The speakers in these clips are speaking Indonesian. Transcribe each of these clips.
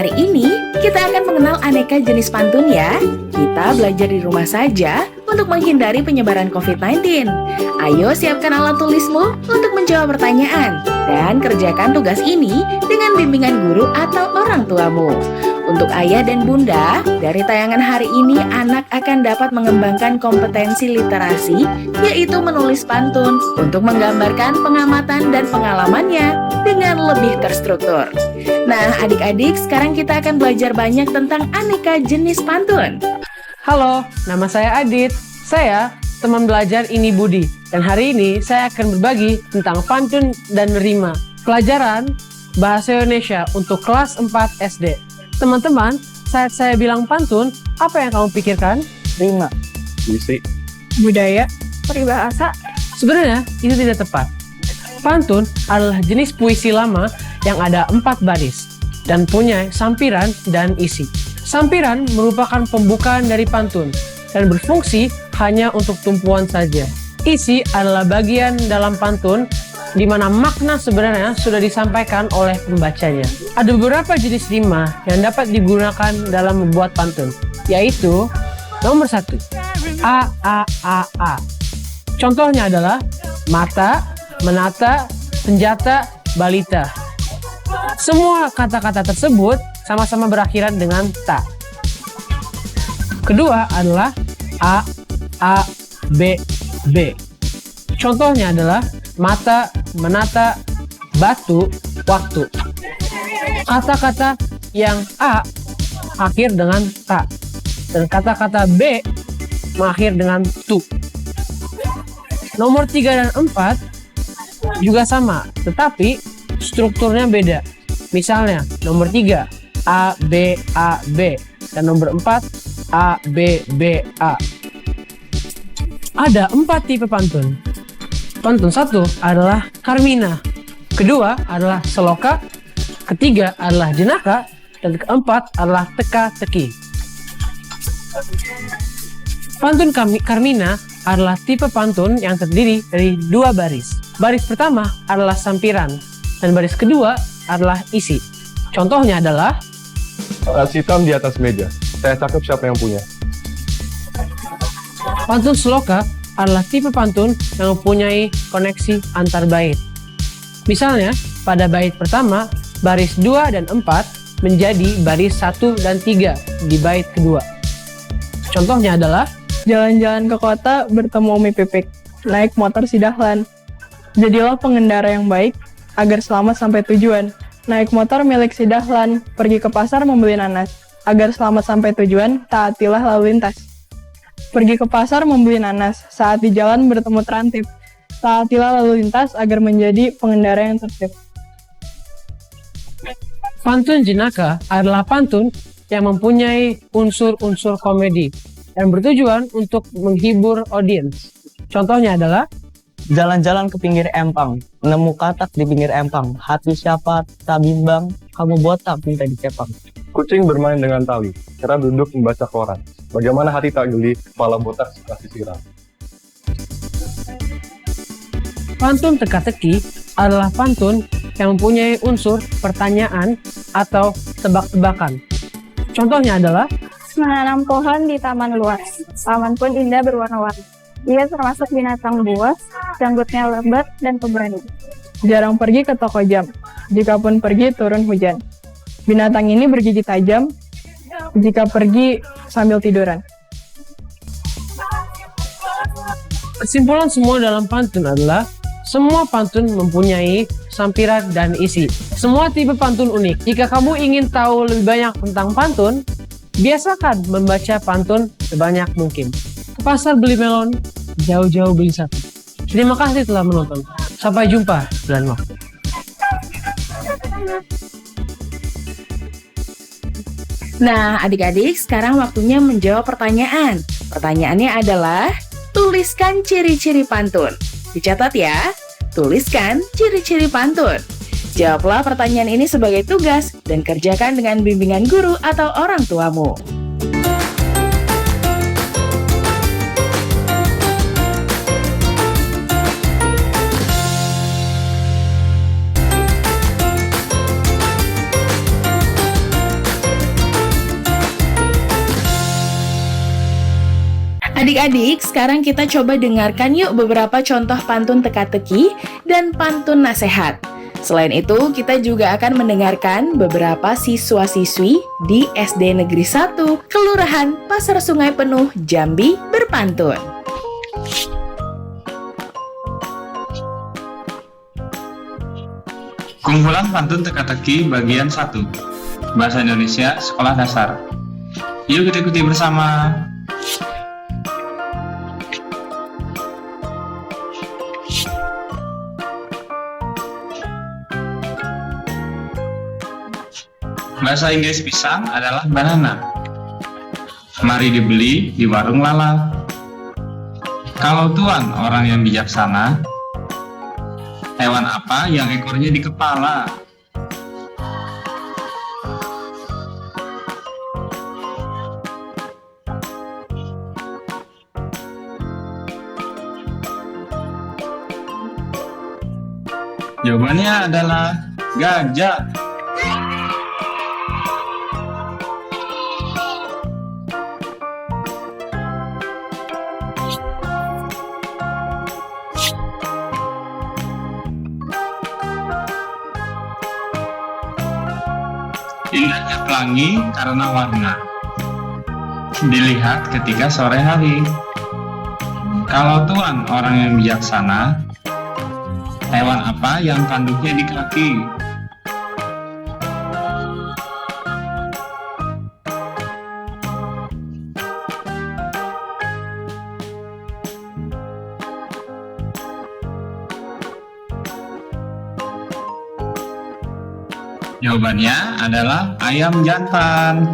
Hari ini kita akan mengenal aneka jenis pantun ya. Kita belajar di rumah saja untuk menghindari penyebaran COVID-19. Ayo siapkan alat tulismu untuk menjawab pertanyaan dan kerjakan tugas ini dengan bimbingan guru atau orang tuamu. Untuk ayah dan bunda, dari tayangan hari ini anak akan dapat mengembangkan kompetensi literasi, yaitu menulis pantun untuk menggambarkan pengamatan dan pengalamannya dengan lebih terstruktur. Nah, adik-adik, sekarang kita akan belajar banyak tentang aneka jenis pantun. Halo, nama saya Adit. Saya teman belajar Ini Budi. Dan hari ini saya akan berbagi tentang pantun dan rima. Pelajaran Bahasa Indonesia untuk kelas 4 SD. Teman-teman, saat saya bilang pantun, apa yang kamu pikirkan? Rima, puisi, budaya, peribahasa. Sebenarnya itu tidak tepat. Pantun adalah jenis puisi lama yang ada 4 baris dan punya sampiran dan isi. Sampiran merupakan pembukaan dari pantun dan berfungsi hanya untuk tumpuan saja. Isi adalah bagian dalam pantun di mana makna sebenarnya sudah disampaikan oleh pembacanya. Ada beberapa jenis rima yang dapat digunakan dalam membuat pantun, yaitu nomor 1, A. Contohnya adalah mata, menata, senjata, balita. Semua kata-kata tersebut sama-sama berakhiran dengan ta. Kedua adalah A, B. Contohnya adalah mata, menata, batu, waktu. Kata-kata yang A akhir dengan ta dan kata-kata B mengakhir dengan tu. Nomor 3 dan 4 juga sama, tetapi strukturnya beda. Misalnya nomor 3 A, B, dan nomor 4 A, B, A. Ada 4 tipe pantun. Pantun 1 adalah Carmina, kedua adalah Seloka, ketiga adalah Jenaka, dan keempat adalah Teka-teki. Pantun Carmina adalah tipe pantun yang terdiri dari 2 baris. Baris pertama adalah sampiran, dan baris kedua adalah isi. Contohnya adalah tas hitam di atas meja. Saya cakep, siapa yang punya? pantun Seloka adalah tipe pantun yang mempunyai koneksi antar bait. Misalnya, pada bait pertama, baris 2 dan 4 menjadi baris 1 dan 3 di bait kedua. Contohnya adalah Jalan-jalan ke kota bertemu Umi Pipik, naik motor si Dahlan. Jadilah pengendara yang baik agar selamat sampai tujuan. Naik motor milik si Dahlan, pergi ke pasar membeli nanas. Agar selamat sampai tujuan, taatilah lalu lintas. Pergi ke pasar membeli nanas, saat di jalan bertemu terantip. Taatilah lalu lintas agar menjadi pengendara yang tertib. pantun Jenaka adalah pantun yang mempunyai unsur-unsur komedi dan bertujuan untuk menghibur audiens. Contohnya adalah jalan-jalan ke pinggir empang, nemu katak di pinggir empang, hati siapa tak bimbang, kamu botak minta dicepang. Kucing bermain dengan tali, kera duduk membaca koran. Bagaimana hati tak geli, kepala botak suka sisiran. pantun Teka-teki adalah pantun yang mempunyai unsur pertanyaan atau tebak-tebakan. Contohnya adalah menanam pohon di taman luas. Taman pun indah berwarna-warni. Dia termasuk binatang buas, janggutnya lebat dan pemberani. Jarang pergi ke toko jam, jikapun pergi turun hujan. Binatang ini bergigi tajam, jika pergi sambil tiduran. kesimpulan semua dalam pantun adalah semua pantun mempunyai sampiran dan isi. Semua tipe pantun unik. Jika kamu ingin tahu lebih banyak tentang pantun, biasakan membaca pantun sebanyak mungkin. Ke pasar beli melon, jauh-jauh beli satu. Terima kasih telah menonton. Sampai jumpa di lain waktu. Nah, adik-adik, sekarang waktunya menjawab pertanyaan. Pertanyaannya adalah, tuliskan ciri-ciri pantun. Dicatat ya, tuliskan ciri-ciri pantun. Jawablah pertanyaan ini sebagai tugas dan kerjakan dengan bimbingan guru atau orang tuamu. Adik-adik, sekarang kita coba dengarkan yuk beberapa contoh pantun teka-teki dan pantun nasihat. Selain itu, kita juga akan mendengarkan beberapa siswa-siswi di SD Negeri 1, Kelurahan Pasar Sungai Penuh, Jambi berpantun. Kumpulan pantun teka-teki bagian 1. Bahasa Indonesia Sekolah Dasar. Yuk kita ikuti bersama. Bahasa Inggris pisang adalah banana. Mari dibeli di warung Lala. Kalau tuan orang yang bijaksana, hewan apa yang ekornya di kepala? Jawabannya adalah gajah. Indahnya pelangi karena warna. Dilihat ketika sore hari. Kalau tuan orang yang bijaksana, hewan apa yang tanduknya di kaki? Jawabannya adalah ayam jantan.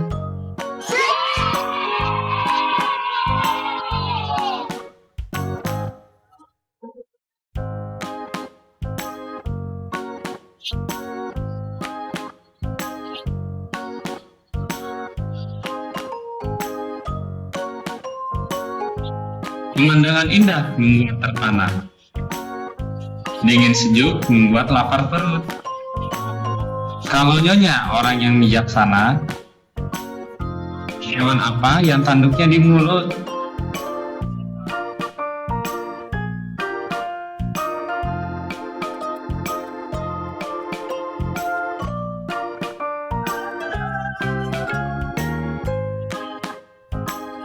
Pemandangan indah membuat terpana. Dingin sejuk membuat lapar perut. Kalau nyonya orang yang bijaksana, hewan apa yang tanduknya di mulut?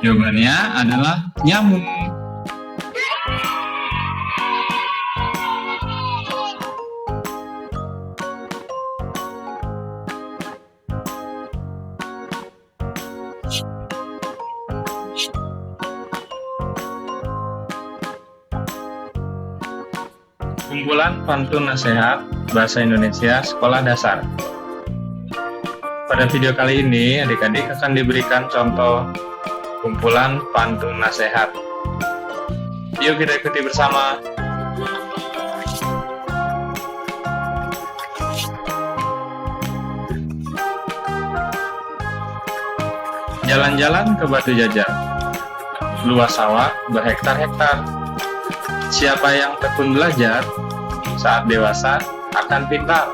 Jawabannya adalah nyamuk. Kumpulan pantun nasihat Bahasa Indonesia Sekolah Dasar. Pada video kali ini, adik-adik akan diberikan contoh kumpulan pantun nasihat. Yuk kita ikuti bersama. Jalan-jalan ke Batu Jajar. Luas sawah berhektar-hektar. Siapa yang tekun belajar, saat dewasa akan pintar.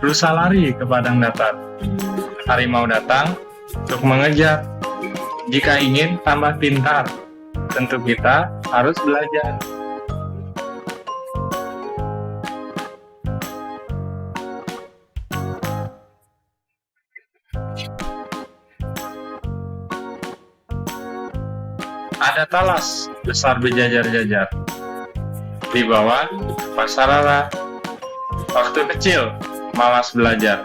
Rusa lari ke padang datar. Harimau datang untuk mengejar. Jika ingin tambah pintar, tentu kita harus belajar. Ada talas besar berjajar-jajar. Di bawah pasar rara. Waktu kecil malas belajar.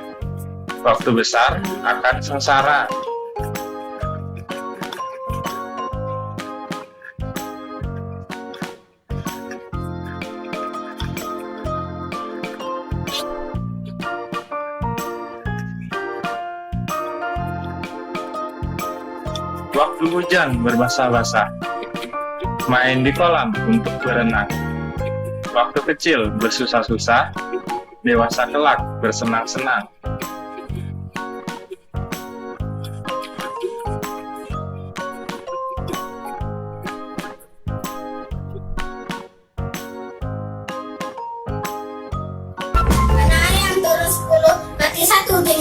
Waktu besar akan sengsara. Waktu hujan berbasah-basah. Main di kolam untuk berenang. Waktu kecil bersusah-susah. Dewasa kelak bersenang-senang.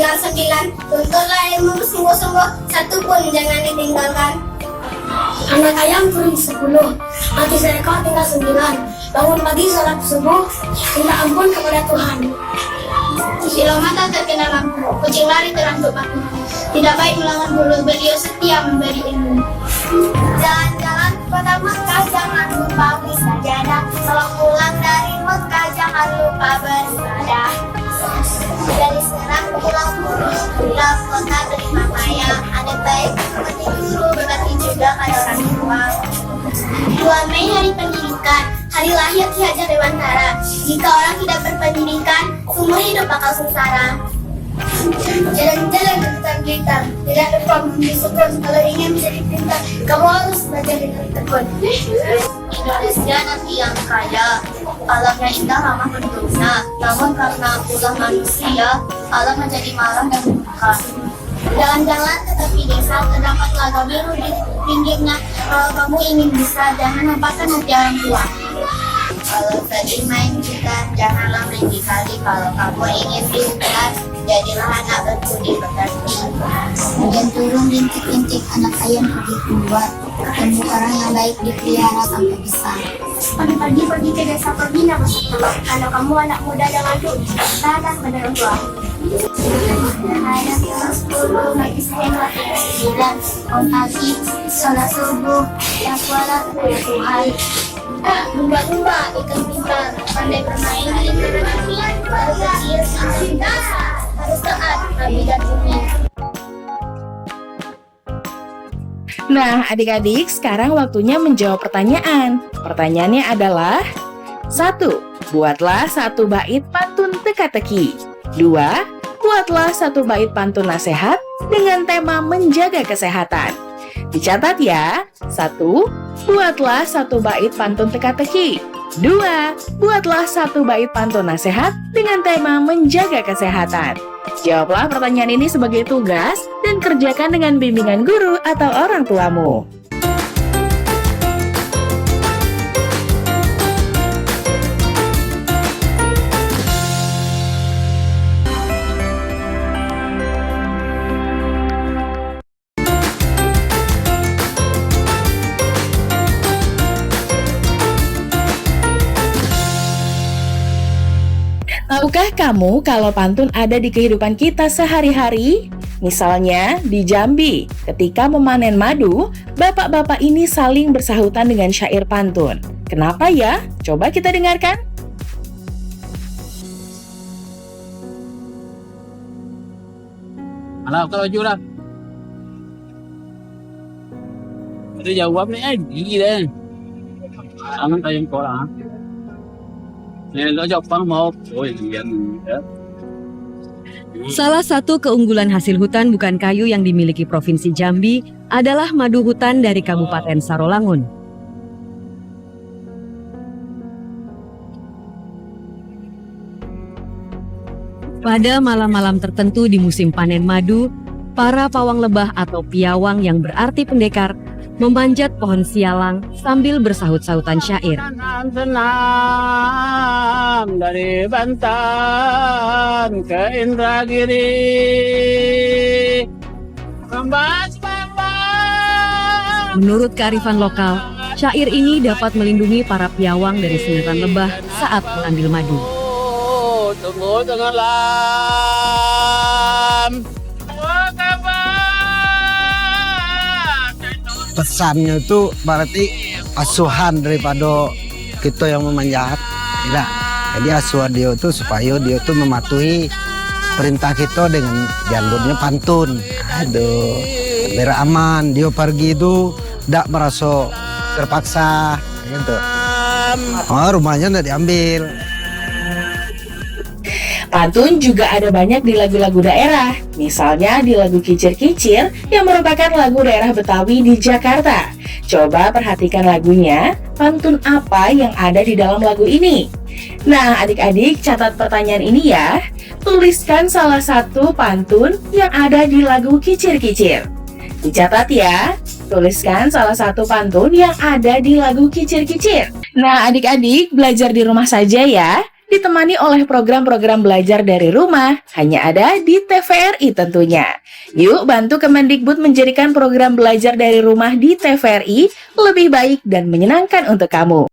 tinggal 9. Tuntutlah ilmu sungguh-sungguh, satu pun jangan ditinggalkan. Anak ayam turun 10, mati seekor tinggal 9. Bangun pagi salat subuh, minta ampun kepada Tuhan. Silau mata terkena lampu, kucing lari terantuk batu. Tidak baik melawan bulu, beliau setia memberi ilmu. Jalan-jalan ke kota Mekah, jangan lupa beli sajadah. Kalau pulang dari Mekah, jangan lupa bersadah. Dari serang pulang buru, pulang kota terima maya. Anak baik seperti guru, berbakti juga pada orang tua. 2 Mei hari pendidikan, hari lahir Ki Hajar Dewantara. Jika orang tidak berpendidikan, seumur hidup bakal sengsara. Jalan-jalan tentang kita, tidak lupa membeli sukun. Kalau ingin menjadi pintar, kamu harus belajar dengan tekun. Indonesia negeri yang kaya, alamnya indah ramah penduduknya. Namun karena ulah manusia, alam menjadi marah dan murka. Jalan-jalan ke tepi desa, terdapat telaga biru di pinggirnya. Kalau kamu ingin bisa, jangan nampakkan hati orang tua. Kalau tadi main gitar, janganlah main di kali. Kalau kamu ingin pintar, jadilah anak berbudi pekerti. Hujan turun rintik-rintik, anak ayam pergi keluar. Ketemu orang yang baik dipelihara sampai besar. Pagi-pagi pergi ke desa pembina masak telur. Kalau kamu anak muda jangan dulu, tahan pada orang tua. Ada kelas 10, lagi saya kelas 9. Bangun pagi, sholat subuh, yang kuala kepada Tuhan. Lumba-lumba, ikan pintar, pandai bermain di bumi. Baru kecil, sampai dewasa, harus taat, nabi dan bumi. Nah, adik-adik, sekarang waktunya menjawab pertanyaan. Pertanyaannya adalah 1. Buatlah 1 bait pantun teka-teki. 2. Buatlah 1 bait pantun nasihat dengan tema menjaga kesehatan. Dicatat ya. 1. Buatlah 1 bait pantun teka-teki. 2. Buatlah 1 bait pantun nasihat dengan tema menjaga kesehatan. Jawablah pertanyaan ini sebagai tugas dan kerjakan dengan bimbingan guru atau orang tuamu. Tahukah kamu kalau pantun ada di kehidupan kita sehari-hari? Misalnya di Jambi, ketika memanen madu, bapak-bapak ini saling bersahutan dengan syair pantun. Kenapa ya? Coba kita dengarkan. Alah, kalau jurang. Itu jawab nih, gila. Aman tayong korang. Salah satu keunggulan hasil hutan bukan kayu yang dimiliki Provinsi Jambi adalah madu hutan dari Kabupaten Sarolangun. Pada malam-malam tertentu di musim panen madu, para pawang lebah atau piawang yang berarti pendekar memanjat pohon sialang sambil bersahut-sahutan syair. Senam dari Banten ke Indragiri, menurut kearifan lokal, syair ini dapat melindungi para piawang dari sindiran lebah saat mengambil madu. Tunggu tenggelam. Pesannya itu berarti asuhan daripada kita yang memanjat. Tidak. Jadi asuhan dia itu supaya dia itu mematuhi perintah kita dengan jalurnya pantun. Aduh, biar aman. Dia pergi itu tidak merasa terpaksa. Gitu. Oh, rumahnya tidak diambil. Pantun juga ada banyak di lagu-lagu daerah, misalnya di lagu Kicir-Kicir yang merupakan lagu daerah Betawi di Jakarta. Coba perhatikan lagunya, pantun apa yang ada di dalam lagu ini? Nah, adik-adik catat pertanyaan ini ya. Tuliskan salah satu pantun yang ada di lagu Kicir-Kicir. Dicatat ya, tuliskan salah satu pantun yang ada di lagu Kicir-Kicir. Nah, adik-adik belajar di rumah saja ya. ditemani oleh program-program belajar dari rumah, hanya ada di TVRI tentunya. Yuk bantu Kemendikbud menjadikan program belajar dari rumah di TVRI lebih baik dan menyenangkan untuk kamu.